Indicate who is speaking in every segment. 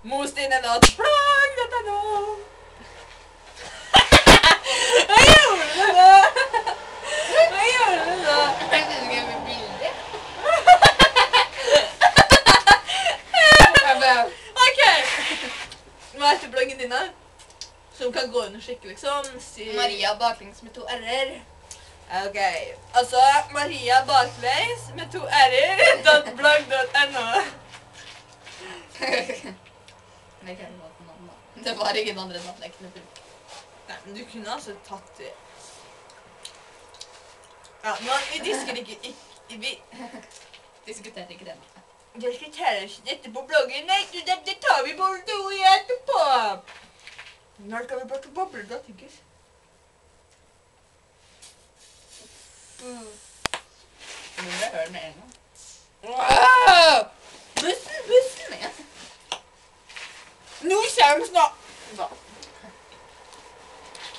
Speaker 1: Mos dine nattblogg.no. Hva gjorde du nå? Hva gjorde du nå?
Speaker 2: Jeg synes ikke med bilder.
Speaker 1: Ok. Hva heter bloggen din da? Som kan gå under skikke liksom.
Speaker 2: Maria Baklengs med 2 r-er.
Speaker 1: Ok. Altså Maria Baklengs med 2 r.blogg.no.
Speaker 2: Det var ingen andre navn jeg kunne bruke.
Speaker 1: Nei, men du kunne altså tatt det. Ja, nå, vi disker ikke, vi
Speaker 2: Diskuterer ikke det.
Speaker 1: diskuterer ikke dette på bloggen. Nei, det tar vi bare do i etterpå. Når skal vi bare til bobler da, tykkes?
Speaker 2: Du må høre med en gang. Bussen med.
Speaker 1: Nå kommer snart.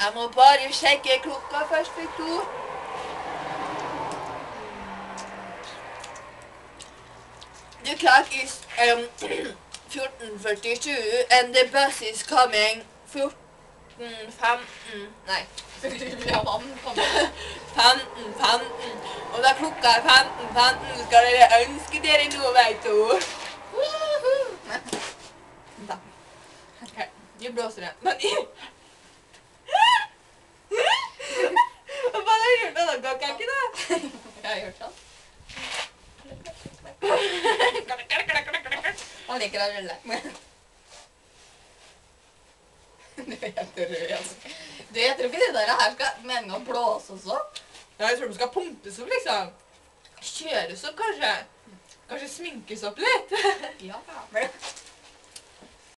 Speaker 1: Jeg må bare sjekke klokka først, Victor. The clock is 14:47 and the bus is coming 14:15. Nei.
Speaker 2: Vi har vann på meg.
Speaker 1: 15:15. Og da klokka er 15:15, så skal dere ønske dere noe, vet du. Da. Ok, nå blåser det. Men hva faen har du gjort med den kakaken da?
Speaker 2: Jeg har gjort sånn. Han liker å rulle. Du er helt rød, altså. Du, jeg tror ikke det der her skal meningen å blåse også.
Speaker 1: Ja, jeg tror den skal pumpes opp, liksom. Kjøres opp, kanskje. Kanskje sminkes opp litt.
Speaker 2: Ja,